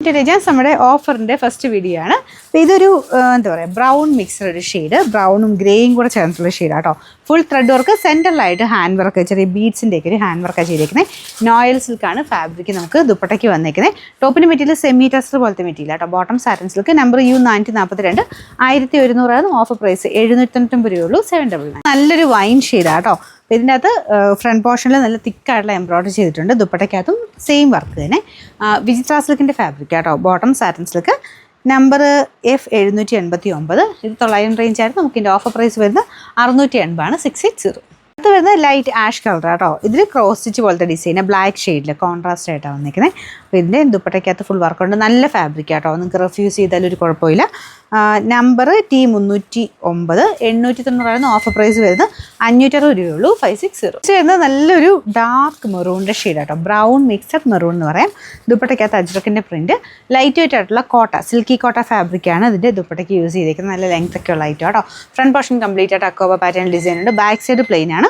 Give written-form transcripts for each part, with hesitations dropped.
Intelligence നമ്മുടെ ഓഫറിന്റെ first video ആണ്. ഇതൊരു എന്താ പറയുക ബ്രൗൺ മിക്സ്ഡ് ഷെയ്ഡ്, ബ്രൗണും ഗ്രേയും കൂടെ ചേർന്നിട്ടുള്ള ഷെയ്ഡ് ആട്ടോ. ഫുൾ ത്രെഡ് വർക്ക്, സെൻറ്ററിലായിട്ട് ഹാൻഡ് വർക്ക്, ചെറിയ ബീഡ്സിൻ്റെ ഒക്കെ ഒരു ഹാൻഡ് വർക്കാണ് ചെയ്തിരിക്കുന്നത്. നോയൽ സിൽക്കാണ് ഫാബ്രിക് നമുക്ക് ദുപ്പട്ടയ്ക്ക് വന്നിരിക്കുന്നത്. ടോപ്പിന് മെറ്റീരിയൽ സെമി ടെസ്റ്റർ പോലത്തെ മെറ്റീരിയൽ ആട്ടോ. Bottom satin silk, number U442, 1100 offer price 799 രൂപയുള്ളൂ. 799. നല്ലൊരു വൈൻ ഷെയ്ഡാട്ടോ. അപ്പോൾ ഇതിൻ്റെ അകത്ത് ഫ്രണ്ട് പോർഷനിൽ നല്ല തിക്കായിട്ടുള്ള എംബ്രോയിഡറി ചെയ്തിട്ടുണ്ട്. ദുപ്പട്ടയ്ക്കകത്തും സെയിം വർക്ക് തന്നെ. വിചിത്ര സിൽക്കിൻ്റെ ഫാബ്രിക് ആട്ടോ. Bottom satin silk, number F789. ഇത് 900 റേഞ്ച് ആയിരുന്നു. നമുക്ക് ഇതിൻ്റെ ഓഫർ പ്രൈസ് വരുന്നത് 680 680. അടുത്ത് വരുന്നത് ലൈറ്റ് ആഷ് കളർ ആട്ടോ. ഇതിൽ ക്രോസ് സ്റ്റിച്ച് പോലത്തെ ഡിസൈൻ, ബ്ലാക്ക് ഷെയ്ഡിൽ കോൺട്രാസ്റ്റ് ആയിട്ടാണ് വന്നിരിക്കുന്നത്. അപ്പോൾ ഇതിൻ്റെ ദുപ്പട്ടയ്ക്കകത്ത് ഫുൾ വർക്കുണ്ട്. നല്ല ഫാബ്രിക് ആട്ടോ. നിങ്ങൾക്ക് റെഫ്യൂസ് ചെയ്താലും ഒരു കുഴപ്പമില്ല. നമ്പർ T309, 890 ഓഫർ പ്രൈസ് വരുന്നത് 560 രൂപയുള്ളൂ. 560. വരുന്നത് നല്ലൊരു ഡാർക്ക് മെറൂണിൻ്റെ ഷെയ്ഡ് ആട്ടോ. ബ്രൗൺ മിക്സഡ് മെറൂൺ എന്ന് പറയാം. ദുപ്പട്ടയ്ക്കകത്ത് അജ്രക്കിൻ്റെ പ്രിൻറ്റ്, ലൈറ്റ് വെയിറ്റ് ആയിട്ടുള്ള കോട്ട, സിൽക്കി കോട്ട ഫാബ്രിക്കാണ് ഇതിൻ്റെ ദുപ്പട്ടയ്ക്ക് യൂസ് ചെയ്തിരിക്കുന്നത്. നല്ല ലെങ്ത് ഒക്കെ ഉള്ള ഐറ്റം ആട്ടോ. ഫ്രണ്ട് പോർഷൻ കംപ്ലീറ്റ് ആയിട്ട് അക്കോബ പാറ്റേൺ ഡിസൈൻ ഉണ്ട്. ബാക്ക് സൈഡ് പ്ലെയിൻ ആണ്.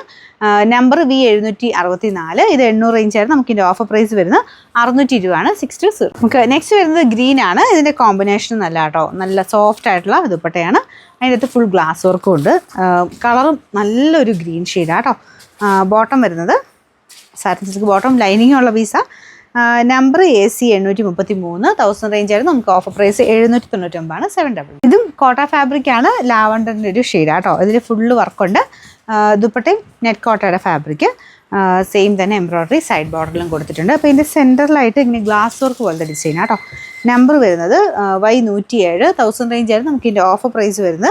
Number V764. ഇത് 800 റേഞ്ച് ആയിരുന്നു. നമുക്ക് ഇതിൻ്റെ ഓഫർ പ്രൈസ് വരുന്നത് 620 ആണ്. 620. നമുക്ക് നെക്സ്റ്റ് വരുന്നത് ഗ്രീൻ ആണ്. ഇതിൻ്റെ കോമ്പിനേഷൻ നല്ല ആട്ടോ. നല്ല സോഫ്റ്റ് ആയിട്ടുള്ള ദുപ്പട്ടയാണ്. അതിൻ്റെ അകത്ത് ഫുൾ ഗ്ലാസ് വർക്കും ഉണ്ട്. കളറും നല്ലൊരു ഗ്രീൻ ഷെയ്ഡാട്ടോ. ബോട്ടം വരുന്നത് സാറ്റിൻ സിൽക്ക് ബോട്ടം, ലൈനിങ് ഉള്ള പീസ. നമ്പർ AC833, 1000 റേഞ്ച് ആയിരുന്നു. നമുക്ക് ഓഫർ പ്രൈസ് 799 700. ഇതും കോട്ട ഫാബ്രിക് ആണ്. ലാവണ്ടറിൻ്റെ ഒരു ഷെയ്ഡാട്ടോ. ഇതിൽ ഫുള്ള് വർക്കുണ്ട്. ദുപ്പട്ടയും നെറ്റ് കോട്ടയുടെ ഫാബ്രിക്, സെയിം തന്നെ എംബ്രോയ്ഡറി സൈഡ് ബോർഡറിലും കൊടുത്തിട്ടുണ്ട്. അപ്പോൾ ഇതിൻ്റെ സെൻറ്ററിലായിട്ട് ഇങ്ങനെ ഗ്ലാസ് വർക്ക് പോലത്തെ ഡിസൈൻ ആട്ടോ. നമ്പർ വരുന്നത് Y107, 1000 റേഞ്ച് ആയിരുന്നു. നമുക്ക് ഇതിൻ്റെ ഓഫർ പ്രൈസ് വരുന്നത്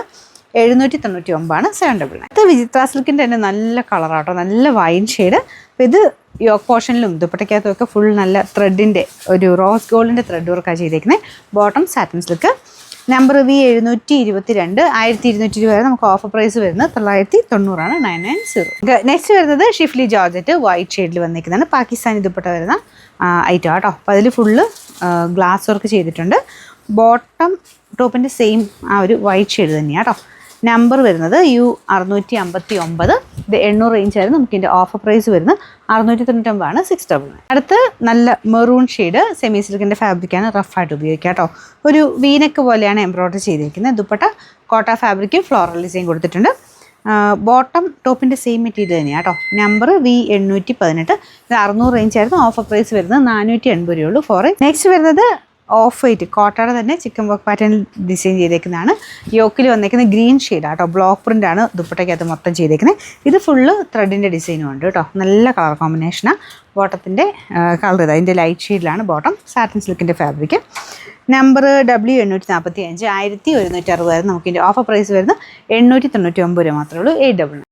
799 700. ഇത് വിചിത്ര സിൽക്കിൻ്റെ തന്നെ നല്ല കളറാട്ടോ. നല്ല വൈൻ ഷെയ്ഡ്. അപ്പോൾ ഇത് യോക്ക് പോർഷനിലും ദുപ്പട്ടയ്ക്കകത്തും ഒക്കെ ഫുൾ നല്ല ത്രെഡിൻ്റെ ഒരു റോസ് ഗോൾഡിൻ്റെ ത്രെഡ് വർക്കാണ് ചെയ്തേക്കുന്നത്. Bottom satin silk, number V722, 1220 വരെ നമുക്ക് ഓഫർ പ്രൈസ് വരുന്നത് 990 ആണ്. 990. നെക്സ്റ്റ് വരുന്നത് ഷിഫ്ലി ജോർജറ്റ് വൈറ്റ് ഷെയ്ഡിൽ വന്നിരിക്കുന്നതാണ്. പാകിസ്ഥാനി ദുപ്പട്ട വരുന്ന ഐറ്റം ആട്ടോ. അപ്പോൾ അതിൽ ഫുള്ള് ഗ്ലാസ് വർക്ക് ചെയ്തിട്ടുണ്ട്. ബോട്ടം ടോപ്പിൻ്റെ സെയിം ആ ഒരു വൈറ്റ് ഷെയ്ഡ് തന്നെയാണ് കേട്ടോ. നമ്പർ വരുന്നത് U659. ഇത് 800 റേഞ്ച് ആയിരുന്നു. നമുക്ക് ഇതിൻ്റെ ഓഫർ പ്രൈസ് വരുന്നത് 699 ആണ്. 600. അടുത്ത് നല്ല മെറൂൺ ഷെയ്ഡ് സെമി സിൽക്കിൻ്റെ ഫാബ്രിക്കാണ്. റഫായിട്ട് ഉപയോഗിക്കാം കേട്ടോ. ഒരു വീനക്ക് പോലെയാണ് എംബ്രോയ്ഡറി ചെയ്തിരിക്കുന്നത്. ദുപ്പട്ട കോട്ട ഫാബ്രിക്കും ഫ്ലോറൽ ഡിസൈൻ കൊടുത്തിട്ടുണ്ട്. ബോട്ടം ടോപ്പിൻ്റെ സെയിം മെറ്റീരിയൽ തന്നെയാണ് കേട്ടോ. Number V818. ഇത് 600 റേഞ്ച് ആയിരുന്നു. ഓഫർ പ്രൈസ് വരുന്നത് 480 രൂപയുള്ളൂ. നെക്സ്റ്റ് വരുന്നത് ഓഫ് വൈറ്റ് കോട്ടയുടെ തന്നെ ചിക്കൻ വർക്ക് പാറ്റേണിൽ ഡിസൈൻ ചെയ്തേക്കുന്നതാണ്. യോക്കിൽ വന്നേക്കുന്നത് ഗ്രീൻ ഷെയ്ഡാണ് കേട്ടോ. ബ്ലോക്ക് പ്രിൻ്റാണ് ദുപ്പട്ടയ്ക്കകത്ത് മൊത്തം ചെയ്തേക്കുന്നത്. ഇത് ഫുള്ള് ത്രെഡിൻ്റെ ഡിസൈനും ഉണ്ട് കേട്ടോ. നല്ല കളർ കോമ്പിനേഷനാണ്. ബോട്ടത്തിൻ്റെ കളർ ഇത് അതിൻ്റെ ലൈറ്റ് ഷെയ്ഡിലാണ് ബോട്ടം. സാറ്റിൻ സിൽക്കിൻ്റെ ഫാബ്രിക്. നമ്പർ W845, 1160 ആയിരുന്നു. നമുക്കിതിൻ്റെ ഓഫർ പ്രൈസ് വരുന്നത് 899 രൂപ മാത്രമേ ഉള്ളൂ. 800.